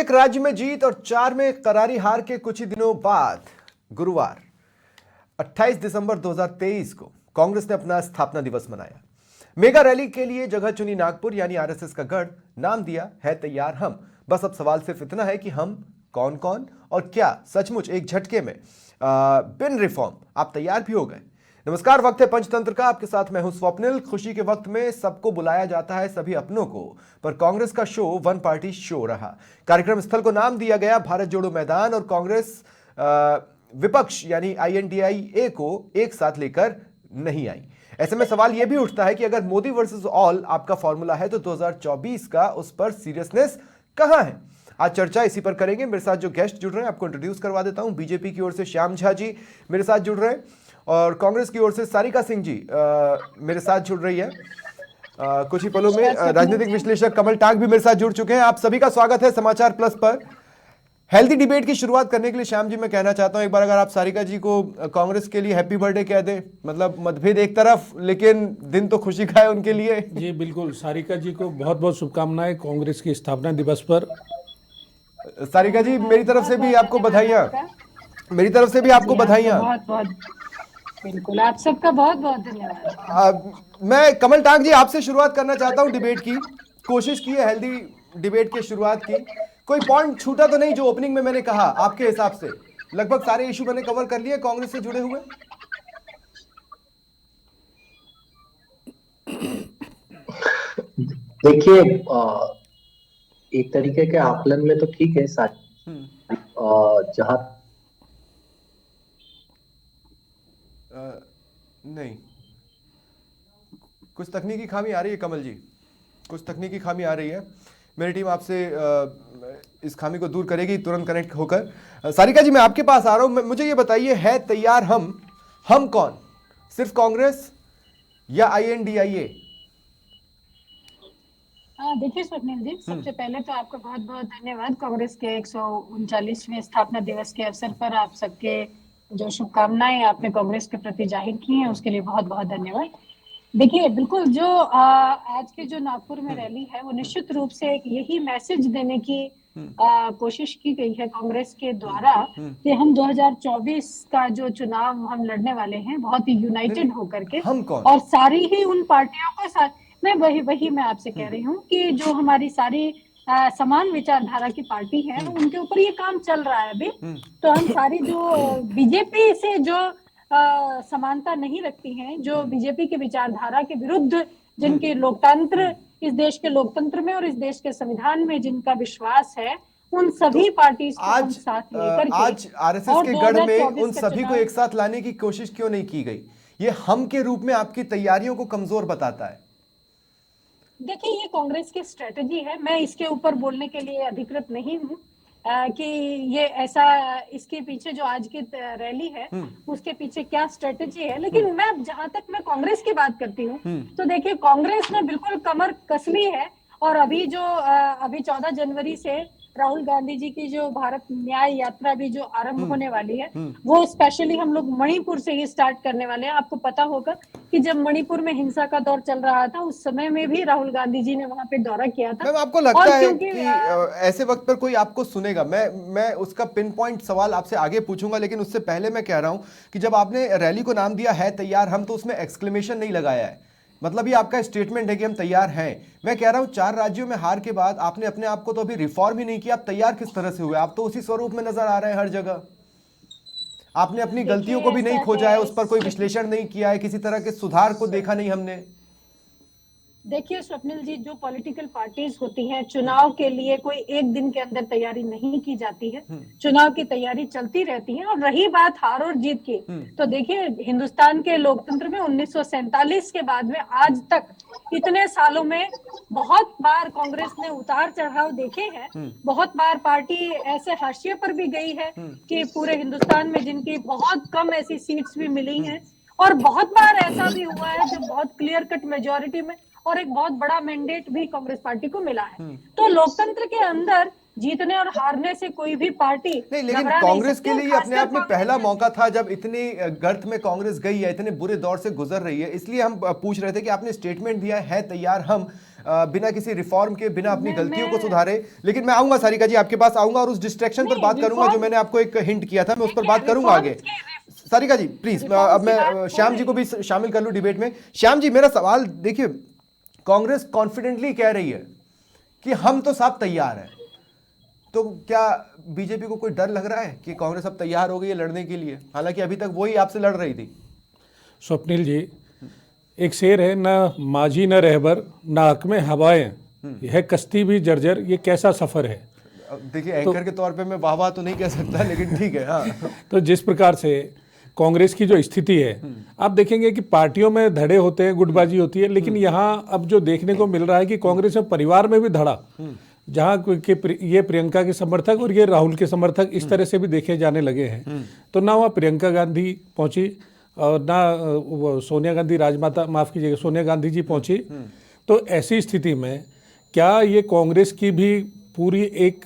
एक राज्य में जीत और 4 में करारी हार के कुछ ही दिनों बाद गुरुवार 28 दिसंबर 2023 को कांग्रेस ने अपना स्थापना दिवस मनाया। मेगा रैली के लिए जगह चुनी नागपुर, यानी आरएसएस का गढ़। नाम दिया है तैयार हम। बस अब सवाल सिर्फ इतना है कि हम कौन कौन और क्या सचमुच एक झटके में बिन रिफॉर्म आप तैयार भी हो गए। नमस्कार, वक्त है पंचतंत्र का। आपके साथ मैं हूं स्वप्निल। खुशी के वक्त में सबको बुलाया जाता है, सभी अपनों को, पर कांग्रेस का शो वन पार्टी शो रहा। कार्यक्रम स्थल को नाम दिया गया भारत जोड़ो मैदान और कांग्रेस विपक्ष यानी INDIA को एक साथ लेकर नहीं आई। ऐसे में सवाल यह भी उठता है कि अगर मोदी वर्सेस ऑल आपका फॉर्मूला है तो 2024 का उस पर सीरियसनेस कहां है। आज चर्चा इसी पर करेंगे। मेरे साथ जो गेस्ट जुड़ रहे हैं आपको इंट्रोड्यूस करवा देता हूं। बीजेपी की ओर से श्याम झा जी मेरे साथ जुड़ रहे हैं और कांग्रेस की ओर से सारिका सिंह जी मेरे साथ जुड़ रही है। कुछ ही पलों में राजनीतिक विश्लेषक कमल टाक भी मेरे साथ जुड़ चुके हैं। आप सभी का स्वागत है समाचार प्लस पर। हेल्दी डिबेट की शुरुआत करने के लिए श्याम जी मैं कहना चाहता हूं, एक बार अगर आप सारिका जी को कांग्रेस के लिए हैप्पी बर्थडे कह दें। मतलब मतभेद एक तरफ, लेकिन दिन तो खुशी का है उनके लिए। जी बिल्कुल, सारिका जी को बहुत बहुत शुभकामनाएं कांग्रेस की स्थापना दिवस पर। सारिका जी मेरी तरफ से भी आपको बधाइयां। मेरी तरफ से भी आपको बधाइयां। बहुत बहुत बिल्कुल, आप सबका बहुत बहुत धन्यवाद। मैं कमल टाक जी आपसे शुरुआत करना चाहता हूं। डिबेट की कोशिश की है, हेल्दी डिबेट की शुरुआत की। कोई पॉइंट छूटा तो नहीं जो ओपनिंग में मैंने कहा? आपके हिसाब से लगभग सारे इशू मैंने कवर कर लिए कांग्रेस से जुड़े हुए। देखिए, एक तरीके के आकलन में तो ठीक है जहां नहीं, कुछ तकनीकी खामी आ रही है कमल जी, कुछ तकनीकी खामी आ रही है। मेरी टीम आपसे इस खामी को दूर करेगी तुरंत कनेक्ट होकर। सारिका जी मैं आपके पास आ रहा हूं। मुझे ये बताइए, है तैयार हम कौन? सिर्फ कांग्रेस या INDIA? देखिए स्वप्निल जी, सबसे पहले तो आपका बहुत बहुत धन्यवाद। कांग्रेस के 139वें स्थापना दिवस के अवसर पर आप सबके जो शुभकामनाएं आपने कांग्रेस के प्रति जाहिर की हैं उसके लिए बहुत बहुत धन्यवाद। देखिए बिल्कुल, जो आज के जो नागपुर में रैली है वो निश्चित रूप से एक यही मैसेज देने की कोशिश की गई है कांग्रेस के द्वारा कि हम 2024 का जो चुनाव हम लड़ने वाले हैं बहुत ही यूनाइटेड होकर के, और सारी ही उन पार्टियों को साथ मैं मैं आपसे कह रही हूँ कि जो हमारी सारी समान विचारधारा की पार्टी है उनके ऊपर ये काम चल रहा है अभी। तो हम सारी जो बीजेपी से जो समानता नहीं रखती हैं, जो बीजेपी के विचारधारा के विरुद्ध जिनके लोकतंत्र, इस देश के लोकतंत्र में और इस देश के संविधान में जिनका विश्वास है, उन सभी पार्टी को हम साथ लेकर के आज आरएसएस के गढ़ में उन सभी को एक साथ लाने की कोशिश क्यों नहीं की गई? ये हम के रूप में आपकी तैयारियों को कमजोर बताता है। देखिए, ये कांग्रेस की स्ट्रेटजी है। मैं इसके ऊपर बोलने के लिए अधिकृत नहीं हूँ कि ये ऐसा, इसके पीछे जो आज की रैली है उसके पीछे क्या स्ट्रेटजी है। लेकिन मैं जहां तक मैं कांग्रेस की बात करती हूँ तो देखिए, कांग्रेस ने बिल्कुल कमर कस ली है। और अभी 14 जनवरी से राहुल गांधी जी की जो भारत न्याय यात्रा भी जो आरंभ होने वाली है वो स्पेशली हम लोग मणिपुर से ही स्टार्ट करने वाले हैं। आपको पता होगा कि जब मणिपुर में हिंसा का दौर चल रहा था उस समय में भी राहुल गांधी जी ने वहां पे दौरा किया था। आपको लगता है कि ऐसे वक्त पर कोई आपको सुनेगा? मैं उसका पिन पॉइंट सवाल आपसे आगे पूछूंगा, लेकिन उससे पहले मैं कह रहा हूं कि जब आपने रैली को नाम दिया है तैयार हम, तो उसमें एक्सक्लेमेशन नहीं लगाया है। मतलब ये आपका स्टेटमेंट है कि हम तैयार हैं। मैं कह रहा हूं 4 राज्यों में हार के बाद आपने अपने आप को तो अभी रिफॉर्म ही नहीं किया, आप तैयार किस तरह से हुए? आप तो उसी स्वरूप में नजर आ रहे हैं हर जगह। आपने अपनी गलतियों को भी नहीं खोजा है, उस पर कोई विश्लेषण नहीं किया है, किसी तरह के सुधार को देखा नहीं हमने। देखिए स्वप्निल जी, जो पॉलिटिकल पार्टीज होती हैं, चुनाव के लिए कोई एक दिन के अंदर तैयारी नहीं की जाती है। चुनाव की तैयारी चलती रहती है। और रही बात हार और जीत की, तो देखिए हिंदुस्तान के लोकतंत्र में 1947 के बाद में आज तक इतने सालों में बहुत बार कांग्रेस ने उतार चढ़ाव देखे हैं। बहुत बार पार्टी ऐसे हाशिए पर भी गई है कि पूरे हिंदुस्तान में जिनकी बहुत कम ऐसी सीट्स भी मिली हैं, और बहुत बार ऐसा भी हुआ है जब बहुत क्लियर कट मेजोरिटी में और एक बहुत बड़ा मैंडेट भी कांग्रेस पार्टी को मिला है। तो लोकतंत्र के अंदर जीतने और हारने से कोई भी पार्टी नहीं, लेकिन कांग्रेस के लिए अपने आप में पहला मौका था जब इतनी गर्त में कांग्रेस गई है, इतने बुरे दौर से गुजर रही है। इसलिए हम पूछ रहे थे कि आपने स्टेटमेंट दिया है तैयार हम, बिना किसी रिफॉर्म के, बिना अपनी गलतियों को सुधारे। लेकिन मैं आऊंगा सारिका जी, आपके पास आऊंगा और उस डिस्ट्रैक्शन पर बात करूंगा जो मैंने आपको एक हिंट किया था, मैं उस पर बात करूंगा आगे। सारिका जी प्लीज, अब मैं श्याम जी को भी शामिल कर लूं डिबेट में। श्याम जी, मेरा सवाल देखिए, कांग्रेस कॉन्फिडेंटली कह रही है कि हम तो साहब तैयार हैं, तो क्या बीजेपी को कोई डर लग रहा है कि कांग्रेस अब तैयार हो गई है लड़ने के लिए, हालांकि अभी तक वही आपसे लड़ रही थी? स्वप्निल जी, एक शेर है, ना माझी न रहबर ना हक में हवाएं, यह कश्ती भी जर्जर, ये कैसा सफर है। देखिए एंकर के तौर पे मैं वाह वाह तो नहीं कह सकता, लेकिन ठीक है। हाँ, तो जिस प्रकार से कांग्रेस की जो स्थिति है, आप देखेंगे कि पार्टियों में धड़े होते हैं, गुटबाजी होती है, लेकिन यहाँ अब जो देखने को मिल रहा है कि कांग्रेस में परिवार में भी धड़ा, जहाँ ये प्रियंका के समर्थक और ये राहुल के समर्थक इस तरह से भी देखे जाने लगे हैं। तो ना वहाँ प्रियंका गांधी पहुंची और ना वो सोनिया गांधी, राजमाता माफ कीजिएगा, सोनिया गांधी जी पहुंची। तो ऐसी स्थिति में क्या ये कांग्रेस की भी पूरी एक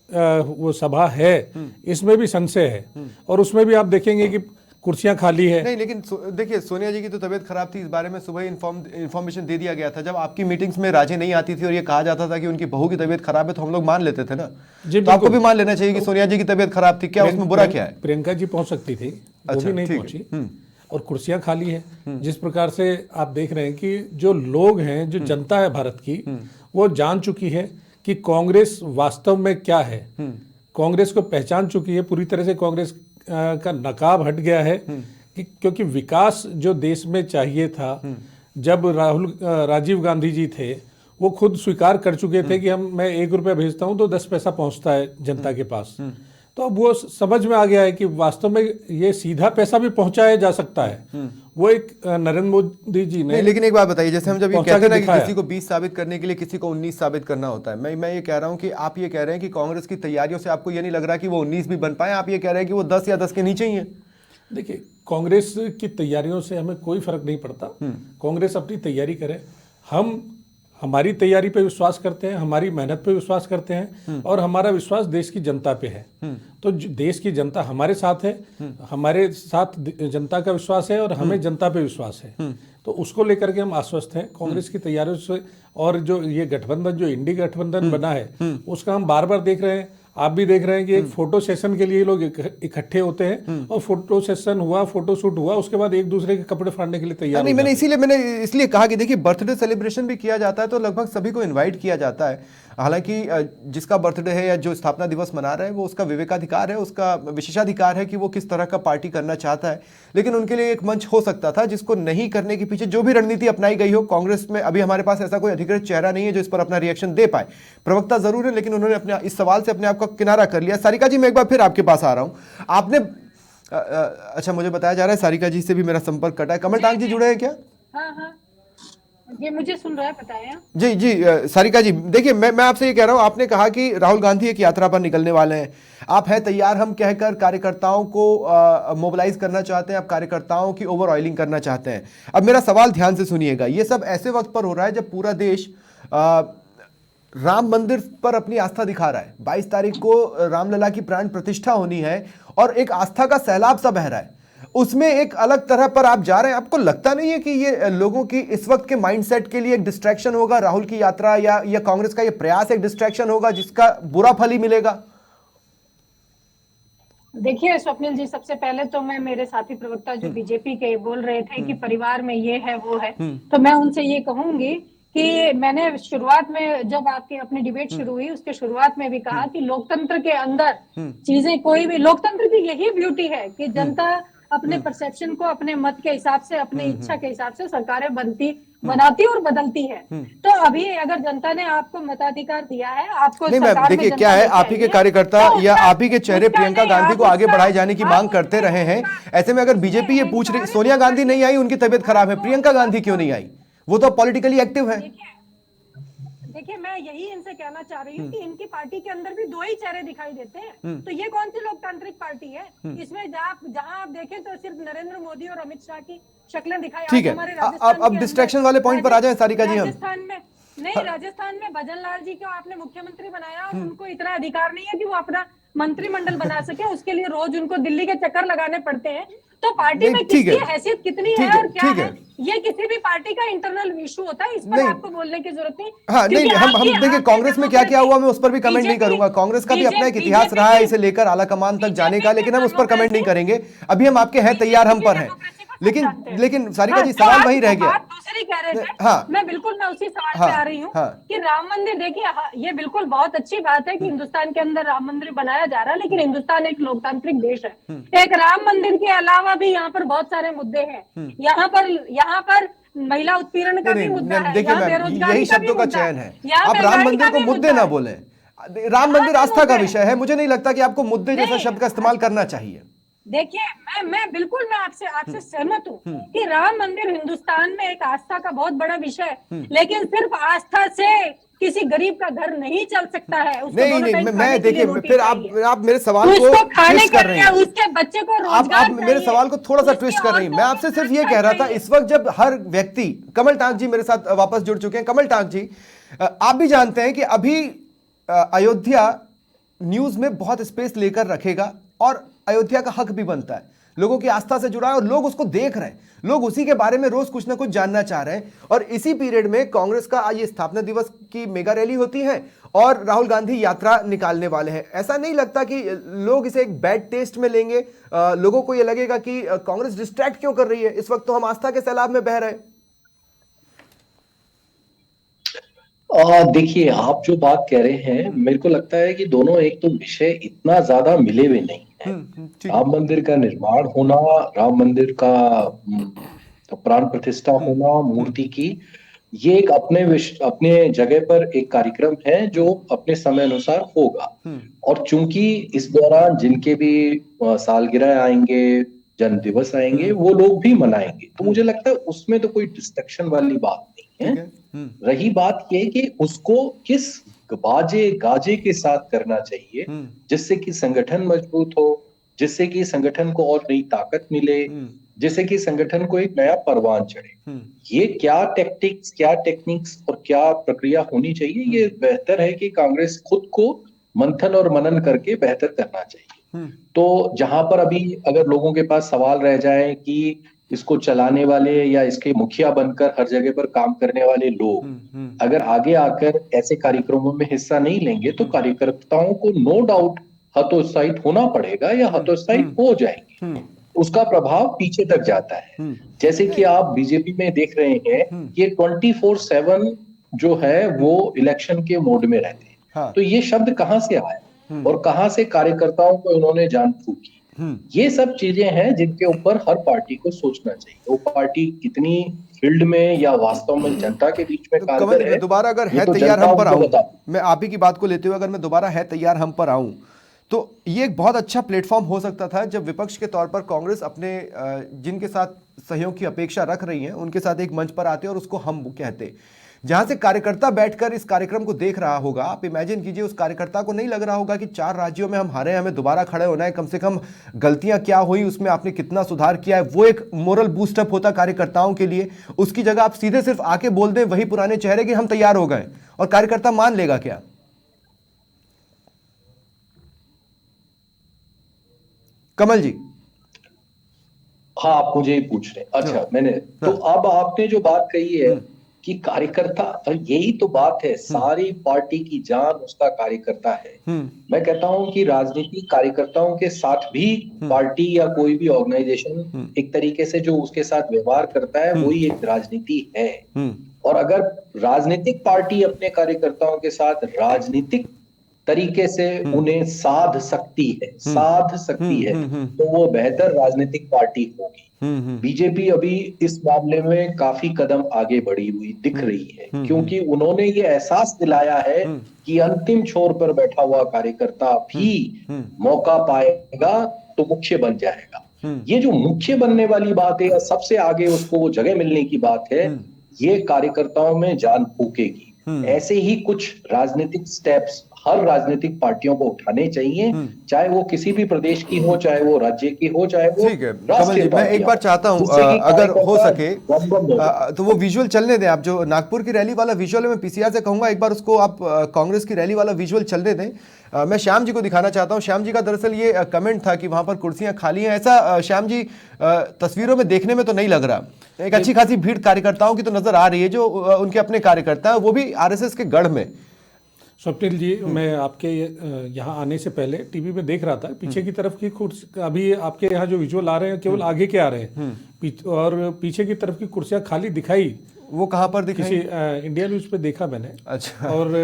वो सभा है, इसमें भी संशय है। और उसमें भी आप देखेंगे कि कुर्सियां खाली है। नहीं, लेकिन देखिए सोनिया जी की तो तबीयत खराब थी, इस बारे में सुबह इन्फॉर्मेशन दे दिया गया था। जब आपकी मीटिंग्स में राजे नहीं आती थी और ये कहा जाता था कि उनकी बहू की तबीयत खराब है, तो हम लोग मान लेते थे ना। तो आपको भी मान लेना चाहिए कि सोनिया जी की तबीयत खराब थी, क्या उसमें बुरा क्या है? प्रियंका जी पहुंच सकती थी, वो भी नहीं पहुंची, और कुर्सियां खाली है। जिस प्रकार से आप देख रहे हैं कि जो लोग हैं, जो जनता है भारत की, वो जान चुकी है कि कांग्रेस वास्तव में क्या है, कांग्रेस को पहचान चुकी है पूरी तरह से। कांग्रेस का नकाब हट गया है कि क्योंकि विकास जो देश में चाहिए था, जब राजीव गांधी जी थे, वो खुद स्वीकार कर चुके थे कि मैं 1 रुपया भेजता हूं तो 10 पैसा पहुंचता है जनता के पास। तो अब वो समझ में आ गया है कि वास्तव में ये सीधा पैसा भी पहुंचाया जा सकता है। वो एक नरेंद्र मोदी जी ने। लेकिन एक बात बताइए, जैसे हम जब ये कहते हैं ना कि किसी को 20 साबित करने के लिए किसी को 19 साबित करना होता है, मैं ये कह रहा हूं कि आप ये कह रहे हैं कि कांग्रेस की तैयारियों से आपको ये नहीं लग रहा कि वो 19 भी बन पाए, आप ये कह रहे हैं कि वो 10 या 10 के नीचे ही है? देखिए, कांग्रेस की तैयारियों से हमें कोई फर्क नहीं पड़ता। कांग्रेस अपनी तैयारी करे, हम हमारी तैयारी पे विश्वास करते हैं, हमारी मेहनत पे विश्वास करते हैं, और हमारा विश्वास देश की जनता पे है। तो देश की जनता हमारे साथ है, हमारे साथ जनता का विश्वास है और हमें जनता पे विश्वास है। तो उसको लेकर के हम आश्वस्त हैं कांग्रेस की तैयारियों से। और जो ये गठबंधन, जो इंडी गठबंधन बना है, उसका हम बार बार देख रहे हैं, आप भी देख रहे हैं कि एक फोटो सेशन के लिए लोग इकट्ठे होते हैं, और फोटो सेशन हुआ, फोटो शूट हुआ, उसके बाद एक दूसरे के कपड़े फाड़ने के लिए तैयार। नहीं, मैंने इसलिए कहा कि देखिए बर्थडे सेलिब्रेशन भी किया जाता है तो लगभग सभी को इनवाइट किया जाता है। हालांकि जिसका बर्थडे है या जो स्थापना दिवस मना रहा है, वो उसका विवेकाधिकार है, उसका विशेषाधिकार है कि वो किस तरह का पार्टी करना चाहता है। लेकिन उनके लिए एक मंच हो सकता था जिसको नहीं करने के पीछे जो भी रणनीति अपनाई गई हो, कांग्रेस में अभी हमारे पास ऐसा कोई अधिकृत चेहरा नहीं है जो इस पर अपना रिएक्शन दे पाए। प्रवक्ता जरूर है, लेकिन उन्होंने अपने इस सवाल से अपने आप का किनारा कर लिया। सारिका जी, मैं एक बार फिर आपके पास आ रहा हूं। आपने अच्छा, मुझे बताया जा रहा है सारिका जी से भी मेरा संपर्क कटा है। कमल टांग जी जुड़े हैं क्या? हाँ, ये मुझे सुन रहा है, बताया। जी, सारिका जी, देखिए मैं आपसे ये कह रहा हूं, आपने कहा कि राहुल गांधी एक यात्रा पर निकलने वाले हैं, आप हैं तैयार हम कहकर कार्यकर्ताओं को मोबिलाइज करना चाहते हैं, आप कार्यकर्ताओं की ओवर ऑयलिंग करना चाहते हैं। अब मेरा सवाल ध्यान से सुनिएगा, ये सब ऐसे वक्त पर हो रहा है जब पूरा देश राम मंदिर पर अपनी आस्था दिखा रहा है। 22 तारीख को रामलला की प्राण प्रतिष्ठा होनी है और एक आस्था का सैलाब सा बह रहा है, उसमें एक अलग तरह पर आप जा रहे हैं। आपको लगता नहीं है कि ये लोगों की इस वक्त के माइंडसेट के लिए एक डिस्ट्रैक्शन होगा, राहुल की यात्रा या कांग्रेस का ये प्रयास एक डिस्ट्रैक्शन होगा जिसका बुरा फल ही मिलेगा? देखिए स्वप्निल जी, सबसे पहले तो मैं, मेरे साथी प्रवक्ता जो बीजेपी के बोल रहे थे कि परिवार में ये है वो है, तो मैं उनसे ये कहूंगी कि मैंने शुरुआत में जब आपकी अपनी डिबेट शुरू हुई, उसके शुरुआत में भी कहा कि लोकतंत्र के अंदर चीजें कोई भी, लोकतंत्र की यही ब्यूटी है कि जनता अपने परसेप्शन को अपने मत के हिसाब से, अपने इच्छा के हिसाब से सरकारें बनाती और बदलती है। तो अभी अगर जनता ने आपको मताधिकार दिया है, आपको नहीं मैम, देखिए क्या है, आप ही के कार्यकर्ता या आप ही के चेहरे प्रियंका गांधी को आगे बढ़ाए जाने की मांग करते रहे हैं। ऐसे में अगर बीजेपी ये पूछ रही, सोनिया गांधी नहीं आई, उनकी तबीयत खराब है, प्रियंका गांधी क्यों नहीं आई? वो तो पॉलिटिकली एक्टिव है। देखिए मैं यही इनसे कहना चाह रही हूँ कि इनकी पार्टी के अंदर भी 2 ही चेहरे दिखाई देते हैं, तो ये कौन सी लोकतांत्रिक पार्टी है? इसमें जहां आप देखें तो सिर्फ नरेंद्र मोदी और अमित शाह की शक्लें दिखाई। ठीक है, अब डिस्ट्रैक्शन वाले पॉइंट पर आ जाए सारिका जी। राजस्थान में भजन लाल जी को आपने मुख्यमंत्री बनाया और उनको इतना अधिकार नहीं है कि वो अपना मंत्रिमंडल बना सके, उसके लिए रोज उनको दिल्ली के चक्कर लगाने पड़ते हैं। तो पार्टी नहीं, में ठीक किसकी है, हैसियत कितनी ठीक है है, और क्या ठीक है, है। ये किसी भी पार्टी का इंटरनल इशू होता है, इस पर नहीं, आपको बोलने की जरूरत नहीं। हाँ, नहीं, क्योंकि हम देखिए आपकी कांग्रेस में क्या क्या हुआ मैं उस पर भी कमेंट नहीं बीजेपी करूंगा। कांग्रेस का भी अपना एक इतिहास बीजेपी रहा है की इसे लेकर आला कमान तक जाने का, बीजेपी की लेकिन हम उस पर कमेंट नहीं डेमोक्रेसी करेंगे। अभी हम आपके हैं तैयार हम बीजेपी की पर हैं। डेमोक्रेसी को सब लेकिन जानते हैं। लेकिन सारिका हाँ, जी जो सवाल आप वही रह गया। बात दूसरी कह रहे थे, हाँ, मैं उसी सवाल पे हाँ, आ रही हूँ हाँ, कि राम मंदिर देखिए, हाँ, ये बिल्कुल बहुत अच्छी बात है कि हिंदुस्तान के अंदर राम मंदिर बनाया जा रहा है, लेकिन हिंदुस्तान एक लोकतांत्रिक देश है। एक राम मंदिर के अलावा भी यहाँ पर बहुत सारे मुद्दे हैं। यहाँ पर महिला उत्पीड़न नहीं का भी नहीं मुद्दा है, देखिए यहाँ मैम, यही बेरोजगारी का भी शब्दों का मुद्दा है, चयन है। यहाँ आप राम महंगाई मंदिर का को भी मुद्दे मुद्दा ना है। बोले। राम यहाँ मंदिर पे आस्था का मुद्दे विषय है, मुझे नहीं लगता कि आपको मुद्दे जैसा नहीं, शब्द का इस्तेमाल करना चाहिए। देखिए, मैं आपसे सहमत हूँ कि राम मंदिर हिंदुस्तान में एक आस्था का बहुत बड़ा विषय है, लेकिन सिर्फ आस्था से किसी गरीब का घर नहीं चल सकता है। उसको नहीं दोनों नहीं टाइम मैं खाने के लिए देखिए रोटी फिर चाहिए, आप मेरे सवाल को उसको खाने ट्विस्ट के कर रही लिए हैं। उसके बच्चे को आप रोजगार मेरे चाहिए, सवाल को थोड़ा सा उसकी ट्विस्ट कर रही हैं। मैं औरतों आपसे को सिर्फ ये सुरक्षा कह रहा था, चाहिए। इस वक्त जब हर व्यक्ति, कमल टांक जी मेरे साथ वापस जुड़ चुके हैं। कमल टांक जी, आप भी जानते हैं कि अभी अयोध्या न्यूज में बहुत स्पेस लेकर रखेगा और अयोध्या का हक भी बनता है, लोगों की आस्था से जुड़ा है और लोग उसको देख रहे हैं, लोग उसी के बारे में रोज कुछ ना कुछ जानना चाह रहे हैं। और इसी पीरियड में कांग्रेस का आज ये स्थापना दिवस की मेगा रैली होती है और राहुल गांधी यात्रा निकालने वाले हैं। ऐसा नहीं लगता कि लोग इसे एक बैड टेस्ट में लेंगे? लोगों को ये लगेगा कि कांग्रेस डिस्ट्रैक्ट क्यों कर रही है, इस वक्त तो हम आस्था के सैलाब में बह रहे हैं। देखिए, आप जो बात कह रहे हैं, मेरे को लगता है कि दोनों एक तो विषय इतना ज्यादा मिले हुए नहीं है। ठीक। राम मंदिर का निर्माण होना, राम मंदिर का प्राण प्रतिष्ठा होना, मूर्ति की, ये एक अपने जगह पर एक कार्यक्रम है जो अपने समय अनुसार होगा। और चूंकि इस दौरान जिनके भी सालगिरह आएंगे, जन्म दिवस आएंगे, वो लोग भी मनाएंगे, तो मुझे लगता है उसमें तो कोई डिस्ट्रक्शन वाली बात नहीं ठीक है। है। रही बात ये कि उसको किस बाजे गाजे के साथ करना चाहिए, जिससे कि संगठन मजबूत हो, जिससे कि संगठन को और नई ताकत मिले, जिससे कि संगठन को एक नया परवान चढ़े। ये क्या टैक्टिक्स, क्या टेक्निक्स और क्या प्रक्रिया होनी चाहिए, ये बेहतर है कि कांग्रेस खुद को मंथन और मनन करके बेहतर करना चाहिए। तो जहां पर अभी अगर लोगों के पास सवाल रह जाए कि इसको चलाने वाले या इसके मुखिया बनकर हर जगह पर काम करने वाले लोग अगर आगे आकर ऐसे कार्यक्रमों में हिस्सा नहीं लेंगे, तो कार्यकर्ताओं को नो डाउट हतोत्साहित होना पड़ेगा या हतोत्साहित हो जाएंगे। उसका प्रभाव पीछे तक जाता है। जैसे कि आप बीजेपी में देख रहे हैं कि ये 24/7 जो है वो इलेक्शन के मोड में रहते हैं। हाँ। तो ये शब्द कहां से आया और कहां से कार्यकर्ताओं को इन्होंने जान फूकी, ये सब चीजें हैं जिनके ऊपर हर पार्टी को सोचना चाहिए। वो पार्टी कितनी फील्ड में या वास्तव में जनता के बीच में तो कारगर कमल जी, है, मैं दोबारा अगर ये है तो तैयार जनता हम पर उनको आऊं, बता। मैं आप ही की बात को लेते हुए अगर मैं दोबारा है तैयार हम पर आऊं, तो ये एक बहुत अच्छा प्लेटफॉर्म हो सकता था जब विपक्ष के तौर पर कांग्रेस अपने जिनके साथ सहयोग की अपेक्षा रख रही है उनके साथ एक मंच पर आते और उसको हम कहते, जहां से कार्यकर्ता बैठकर इस कार्यक्रम को देख रहा होगा। आप इमेजिन कीजिए, उस कार्यकर्ता को नहीं लग रहा होगा कि 4 राज्यों में हम हारे, हमें दोबारा खड़े होना है, कम से कम गलतियां क्या हुई उसमें आपने कितना सुधार किया है, वो एक मोरल बूस्टअप होता कार्यकर्ताओं के लिए। उसकी जगह आप सीधे सिर्फ आके बोल दें वही पुराने चेहरे कि हम तैयार हो गए, और कार्यकर्ता मान लेगा क्या? कमल जी। हाँ, आप मुझे ही पूछ रहे हैं। अच्छा, मैंने तो अब आपने जो बात कही है कि कार्यकर्ता, यही तो बात है, सारी पार्टी की जान उसका कार्यकर्ता है। मैं कहता हूं कि राजनीति कार्यकर्ताओं के साथ भी, पार्टी या कोई भी ऑर्गेनाइजेशन एक तरीके से जो उसके साथ व्यवहार करता है वही एक राजनीति है। और अगर राजनीतिक पार्टी अपने कार्यकर्ताओं के साथ राजनीतिक तरीके से उन्हें साध सकती है तो वो बेहतर राजनीतिक पार्टी होगी। बीजेपी अभी इस मामले में काफी कदम आगे बढ़ी हुई दिख रही है, क्योंकि उन्होंने ये एहसास दिलाया है कि अंतिम छोर पर बैठा हुआ कार्यकर्ता भी मौका पाएगा तो मुख्य बन जाएगा। ये जो मुख्य बनने वाली बात है, सबसे आगे उसको वो जगह मिलने की बात है, ये कार्यकर्ताओं में जान फूकेगी। ऐसे ही कुछ राजनीतिक स्टेप्स हर राजनीतिक पार्टियों को उठाने चाहिए, चाहे वो किसी भी प्रदेश की हो, चाहे वो राज्य की हो, चाहे वो ठीक है कमल राष्ट्रीय जी, मैं एक बार चाहता हूं अगर हो सके तो वो विजुअल चलने दें। आप जो नागपुर की रैली वाला विजुअल है, मैं पीसीआर से कहूंगा एक बार उसको आप कांग्रेस की रैली वाला विजुअल चलने दें। मैं श्याम जी को दिखाना चाहता हूं। श्याम जी का दरअसल ये कमेंट था कि वहां पर कुर्सियां खाली हैं। ऐसा श्याम जी तस्वीरों में देखने में तो नहीं लग रहा। एक अच्छी खासी भीड़ कार्यकर्ताओं की तो नजर आ रही है, जो उनके अपने कार्यकर्ता है, वो भी आरएसएस के गढ़ में। स्वप्निल जी, मैं आपके यहाँ आने से पहले टीवी में देख रहा था, पीछे की तरफ की कुर्सी, अभी आपके यहाँ जो विजुअल आ रहे हैं केवल आगे के आ रहे हैं, और पीछे की तरफ की कुर्सियां खाली दिखाई। वो कहाँ पर दिखाई? किसी इंडिया न्यूज पे देखा मैंने। अच्छा। और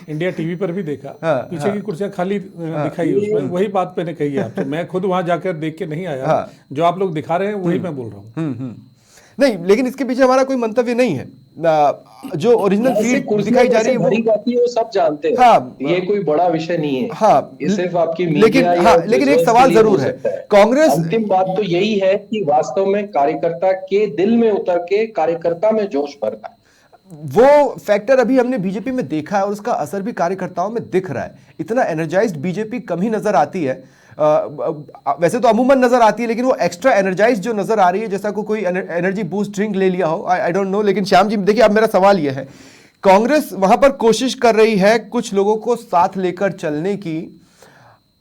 इंडिया टीवी पर भी देखा। हाँ, पीछे हाँ, की कुर्सियां खाली दिखाई। उसमें वही बात मैंने कही है आपसे। मैं खुद वहां जाकर देख के नहीं आया। हाँ, जो आप लोग दिखा रहे हैं वही मैं बोल रहा हूँ। नहीं, लेकिन इसके पीछे हमारा कोई मंतव्य नहीं है। जो ओरिजिनल फीड दिखाई जा रही है भरी जाती है वो सब जानते हैं। हाँ, ये कोई बड़ा विषय नहीं है। हाँ, ये सिर्फ आपकी लेकिन मीडिया हाँ, लेकिन एक सवाल जरूर है। कांग्रेस, अंतिम बात तो यही है कि वास्तव में कार्यकर्ता के दिल में उतर के कार्यकर्ता में जोश भरना है। वो फैक्टर अभी हमने बीजेपी में देखा है और उसका असर भी कार्यकर्ताओं में दिख रहा है। इतना एनर्जाइज्ड बीजेपी कम ही नजर आती है। वैसे तो अमूमन नजर आती है, लेकिन वो एक्स्ट्रा एनर्जाइज्ड जो नजर आ रही है, जैसा कोई एनर्जी बूस्ट ड्रिंक ले लिया हो, आई डोंट नो। लेकिन श्याम जी देखिए, अब मेरा सवाल यह है, कांग्रेस वहां पर कोशिश कर रही है कुछ लोगों को साथ लेकर चलने की।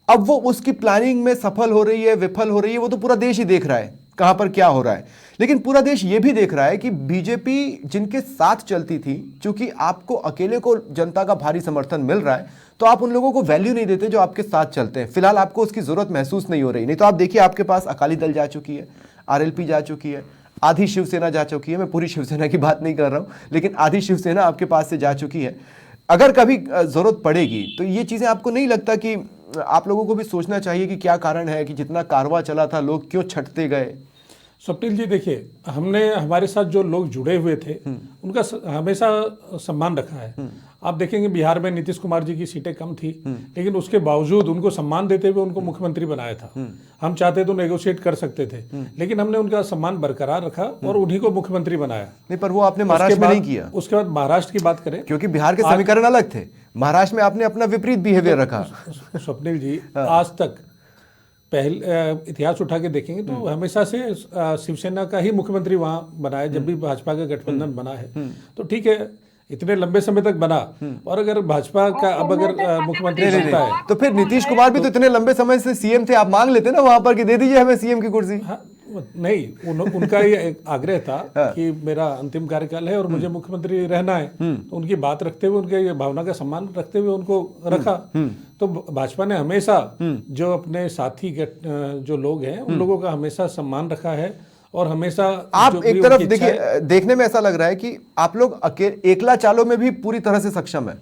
अब वो उसकी प्लानिंग में सफल हो रही है, विफल हो रही है, वो तो पूरा देश ही देख रहा है कहां पर क्या हो रहा है। लेकिन पूरा देश ये भी देख रहा है कि बीजेपी जिनके साथ चलती थी, चूंकि आपको अकेले को जनता का भारी समर्थन मिल रहा है, तो आप उन लोगों को वैल्यू नहीं देते जो आपके साथ चलते हैं। फिलहाल आपको उसकी जरूरत महसूस नहीं हो रही। नहीं तो आप देखिए, आपके पास अकाली दल जा चुकी है, आरएलपी जा चुकी है, आधी शिवसेना जा चुकी है। मैं पूरी शिवसेना की बात नहीं कर रहा हूं, लेकिन आधी शिवसेना आपके पास से जा चुकी है। अगर कभी जरूरत पड़ेगी तो ये चीजें आपको नहीं लगता कि आप लोगों को भी सोचना चाहिए कि क्या कारण है कि जितना कारवां चला था, लोग क्यों छटते गए? स्वप्निल जी देखिए, हमने हमारे साथ जो लोग जुड़े हुए थे उनका हमेशा सम्मान रखा है। आप देखेंगे बिहार में नीतीश कुमार जी की सीटें कम थी, लेकिन उसके बावजूद उनको सम्मान देते हुए उनको मुख्यमंत्री बनाया था। हम चाहते तो नेगोशिएट कर सकते थे, लेकिन हमने उनका सम्मान बरकरार रखा और उन्हीं को मुख्यमंत्री बनाया। नहीं, पर वो आपने महाराष्ट्र में नहीं किया। उसके बाद महाराष्ट्र की बात करें, क्योंकि बिहार के समीकरण अलग थे, महाराष्ट्र में आपने अपना विपरीत बिहेवियर रखा। स्वप्निल जी, आज तक पहले इतिहास उठा के देखेंगे तो हमेशा से शिवसेना का ही मुख्यमंत्री वहां बना है। जब भी भाजपा का गठबंधन बना है तो ठीक है, इतने लंबे समय तक बना। और अगर भाजपा का अब अगर मुख्यमंत्री बनता है तो फिर नीतीश कुमार भी तो इतने लंबे समय से सीएम थे, आप मांग लेते ना वहां पर कि दे दीजिए हमें सीएम की कुर्सी। हाँ, नहीं, उनका ये आग्रह था कि मेरा अंतिम कार्यकाल है और मुझे मुख्यमंत्री रहना है। तो उनकी बात रखते हुए, उनके ये भावना का सम्मान रखते हुए उनको रखा। तो भाजपा ने हमेशा जो अपने साथी जो लोग हैं उन लोगों का हमेशा सम्मान रखा है। और हमेशा आप एक तरफ देखिए, देखने में ऐसा लग रहा है कि आप लोग एकला चालों में भी पूरी तरह से सक्षम है।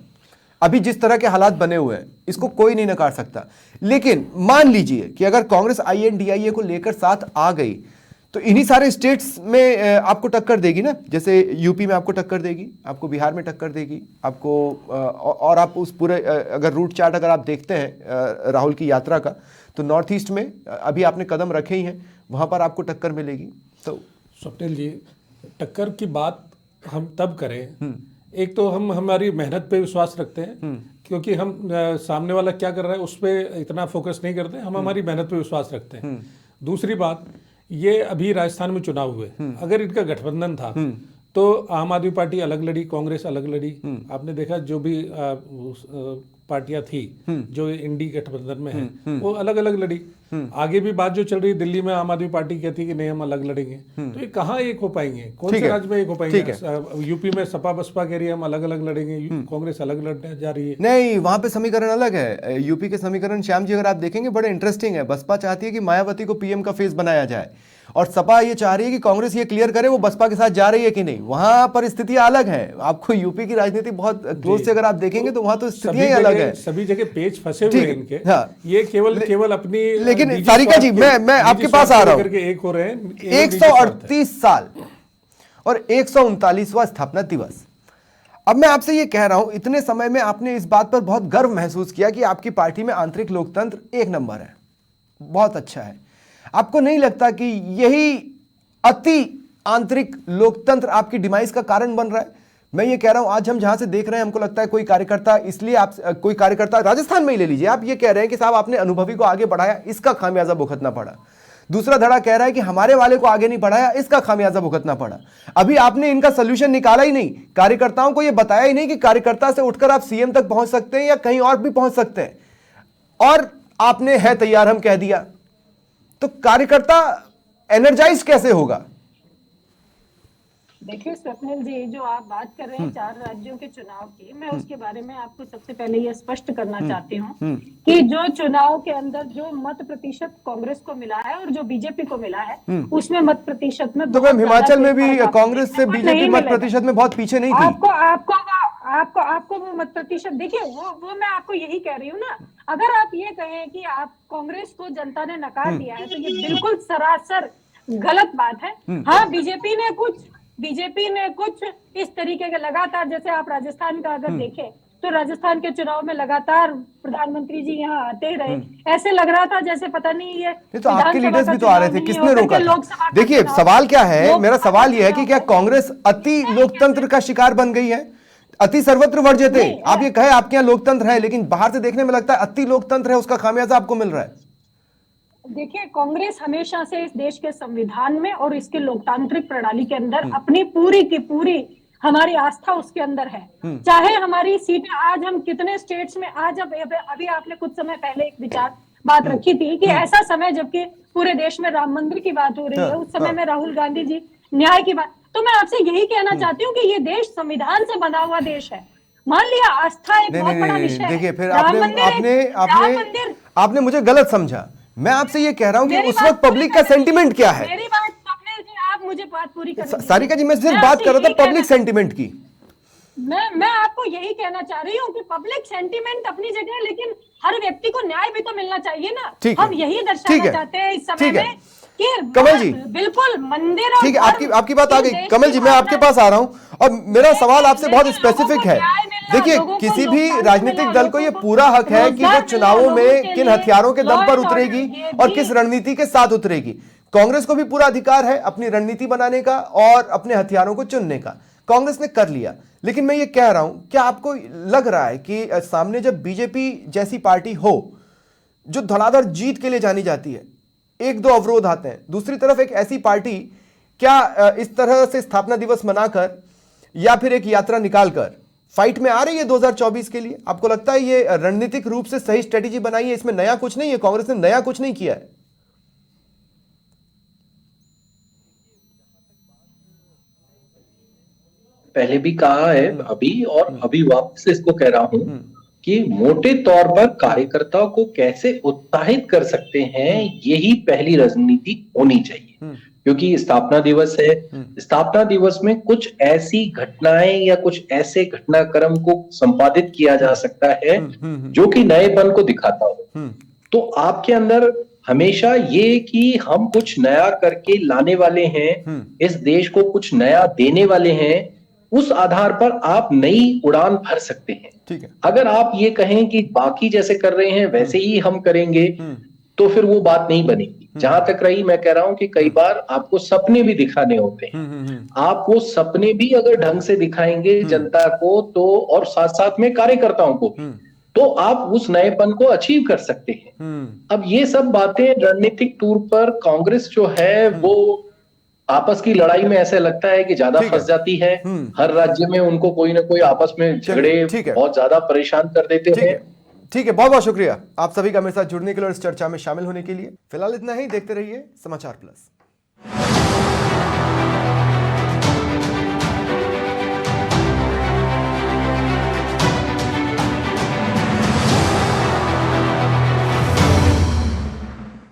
अभी जिस तरह के हालात बने हुए हैं, इसको कोई नहीं नकार सकता। लेकिन मान लीजिए कि अगर कांग्रेस आईएनडीआईए को लेकर साथ आ गई, तो इन्हीं सारे स्टेट्स में आपको टक्कर देगी ना। जैसे यूपी में आपको टक्कर देगी, आपको बिहार में टक्कर देगी, आपको और आप उस पूरे अगर रूट चार्ट अगर आप देखते हैं राहुल की यात्रा का, तो नॉर्थ ईस्ट में अभी आपने कदम रखे ही हैं, वहां पर आपको टक्कर मिलेगी। तो स्वप्निल जी, टक्कर की बात हम तब करें, एक तो हम हमारी मेहनत पे विश्वास रखते हैं, क्योंकि हम सामने वाला क्या कर रहा है उस पर इतना फोकस नहीं करते, हम हमारी मेहनत पे विश्वास रखते हैं। दूसरी बात, ये अभी राजस्थान में चुनाव हुए, अगर इनका गठबंधन था तो आम आदमी पार्टी अलग लड़ी, कांग्रेस अलग लड़ी। आपने देखा जो भी पार्टियां थी जो इंडी गठबंधन में है वो अलग अलग लड़ी। आगे भी बात जो चल रही है, दिल्ली में आम आदमी पार्टी कहती है कि नहीं हम अलग लड़ेंगे। तो ये कहाँ एक हो पाएंगे, कौन से राज्य में एक हो पाएंगे? यूपी में सपा बसपा कह रही है हम अलग अलग लड़ेंगे, कांग्रेस अलग लड़ने जा रही है। नहीं, वहां पे समीकरण अलग है। यूपी के समीकरण श्याम जी अगर आप देखेंगे बड़े इंटरेस्टिंग है। बसपा चाहती है कि मायावती को पीएम का फेस बनाया जाए, और सपा ये चाह रही है कि कांग्रेस ये क्लियर करे वो बसपा के साथ जा रही है कि नहीं। वहां पर स्थितियां अलग है। आपको यूपी की राजनीति बहुत क्लोज से अगर आप देखेंगे तो वहां तो स्थितियां अलग है। सभी जगह पेज फंसे हुए हैं इनके। हाँ, ये केवल अपनी, लेकिन सारिका जी, मैं आपके पास आ रहा हूं। एक हो रहे हैं 138 साल और 139वां स्थापना दिवस। अब मैं आपसे ये कह रहा हूं, इतने समय में आपने इस बात पर बहुत गर्व महसूस किया कि आपकी पार्टी में आंतरिक लोकतंत्र एक नंबर है, बहुत अच्छा है। आपको नहीं लगता कि यही अति आंतरिक लोकतंत्र आपकी डिमाइस का कारण बन रहा है? मैं ये कह रहा हूं, आज हम जहां से देख रहे हैं, हमको लगता है कोई कार्यकर्ता, इसलिए आप कोई कार्यकर्ता राजस्थान में ही ले लीजिए, आप ये कह रहे हैं कि साहब आपने अनुभवी को आगे बढ़ाया, इसका खामियाजा भुगतना पड़ा। दूसरा धड़ा कह रहा है कि हमारे वाले को आगे नहीं बढ़ाया, इसका खामियाजा भुगतना पड़ा। अभी आपने इनका सोल्यूशन निकाला ही नहीं, कार्यकर्ताओं को यह बताया ही नहीं कि कार्यकर्ता से उठकर आप सीएम तक पहुंच सकते हैं या कहीं और भी पहुंच सकते हैं, और आपने है तैयार हम कह दिया। तो कार्यकर्ता एनर्जाइज कैसे होगा? देखिए स्वप्निल जी, जो आप बात कर रहे हैं 4 राज्यों के चुनाव की, मैं उसके बारे में आपको सबसे पहले ये स्पष्ट करना चाहती हूँ कि जो चुनाव के अंदर जो मत प्रतिशत कांग्रेस को मिला है और जो बीजेपी को मिला है, उसमें मत प्रतिशत में तो मैम हिमाचल में भी कांग्रेस से बीजेपी मत प्रतिशत में बहुत पीछे नहीं थी। आपको वो मत प्रतिशत देखिए, वो मैं आपको यही कह रही हूँ ना। अगर आप ये कहें कि आप कांग्रेस को जनता ने नकार दिया है, तो ये बिल्कुल सरासर गलत बात है। हाँ, बीजेपी ने कुछ इस तरीके के लगातार, जैसे आप राजस्थान का अगर देखें तो राजस्थान के चुनाव में लगातार प्रधानमंत्री जी यहाँ आते ही रहे, ऐसे लग रहा था जैसे पता नहीं ये तो आपके लीडर्स भी तो आ रहे थे, किसने रोका था? देखिए सवाल क्या है, मेरा सवाल यह है कि क्या कांग्रेस अति लोकतंत्र का शिकार बन गई है? अति सर्वत्र वर्ज्यते, आप ये कहे आपके यहाँ लोकतंत्र है, लेकिन बाहर से देखने में लगता है अति लोकतंत्र है, उसका खामियाजा आपको मिल रहा है। देखिए, कांग्रेस हमेशा से इस देश के संविधान में और इसके लोकतांत्रिक प्रणाली के अंदर अपनी पूरी की पूरी हमारी आस्था उसके अंदर है। चाहे हमारी सीटें आज हम कितने स्टेट्स में, आज अभी आपने कुछ समय पहले एक बात रखी थी कि ऐसा समय जबकि पूरे देश में राम मंदिर की बात हो रही है, उस समय में राहुल गांधी जी न्याय की बात। तो मैं आपसे यही कहना चाहती हूँ कि ये देश संविधान से बना हुआ देश है। मान लिया आस्था एक बहुत बड़ा विषय है, देखिए फिर आपने मुझे गलत समझा। मैं आपसे ये कह रहा हूं कि उस वक्त पब्लिक का सेंटिमेंट क्या है। मेरी बात स्वप्निल जी, आप मुझे बात पूरी करने सारिका जी, मैं सिर्फ बात कर रहा था पब्लिक सेंटिमेंट की। मैं आपको यही कहना चाह रही हूँ कि पब्लिक सेंटिमेंट अपनी जगह है, लेकिन हर व्यक्ति को न्याय भी तो मिलना चाहिए ना। हम यही दर्शाना चाहते हैं इस समय में कि कमल जी बिल्कुल मंदिर, ठीक है, आपकी बात आ गई। कमल जी, मैं आपके पास आ रहा हूं और मेरा सवाल आपसे बहुत स्पेसिफिक है। देखिए, किसी भी राजनीतिक दल को यह पूरा हक है कि वो चुनावों में किन हथियारों के दम पर उतरेगी और किस रणनीति के साथ उतरेगी। कांग्रेस को भी पूरा अधिकार है अपनी रणनीति बनाने का और अपने हथियारों को चुनने का। कांग्रेस ने कर लिया, लेकिन मैं ये कह रहा हूं, क्या आपको लग रहा है कि सामने जब बीजेपी जैसी पार्टी हो जो धड़ाधड़ जीत के लिए जानी जाती है, 1-2 अवरोध आते हैं, दूसरी तरफ एक ऐसी पार्टी क्या इस तरह से स्थापना दिवस मनाकर या फिर एक यात्रा निकालकर फाइट में आ रही है 2024 के लिए? आपको लगता है ये रणनीतिक रूप से सही स्ट्रेटेजी बनाई है? इसमें नया कुछ नहीं है, कांग्रेस ने नया कुछ नहीं किया है। पहले भी कहा है अभी, और अभी वापस इसको कह रहा हूं कि मोटे तौर पर कार्यकर्ताओं को कैसे उत्साहित कर सकते हैं, यही पहली रणनीति होनी चाहिए। क्योंकि स्थापना दिवस है, स्थापना दिवस में कुछ ऐसी घटनाएं या कुछ ऐसे घटनाक्रम को संपादित किया जा सकता है जो कि नएपन को दिखाता हो। तो आपके अंदर हमेशा ये कि हम कुछ नया करके लाने वाले हैं, इस देश को कुछ नया देने वाले हैं, उस आधार पर आप नई उड़ान भर सकते हैं। ठीक है। अगर आप ये कहें कि बाकी जैसे कर रहे हैं वैसे ही हम करेंगे, तो फिर वो बात नहीं बनेगी। जहां तक रही, मैं कह रहा हूं कि कई बार आपको सपने भी दिखाने होते हैं। आप वो सपने भी अगर ढंग से दिखाएंगे जनता को, तो और साथ साथ में कार्यकर्ताओं को, तो आप उस नएपन को अचीव कर सकते हैं। अब ये सब बातें रणनीतिक तौर पर कांग्रेस जो है वो आपस की लड़ाई में ऐसे लगता है कि ज्यादा फंस जाती है। हर राज्य में उनको कोई ना कोई आपस में झगड़े बहुत ज्यादा परेशान कर देते हैं। ठीक है, बहुत बहुत शुक्रिया आप सभी का मेरे साथ जुड़ने के लिए और इस चर्चा में शामिल होने के लिए। फिलहाल इतना ही, देखते रहिए समाचार प्लस।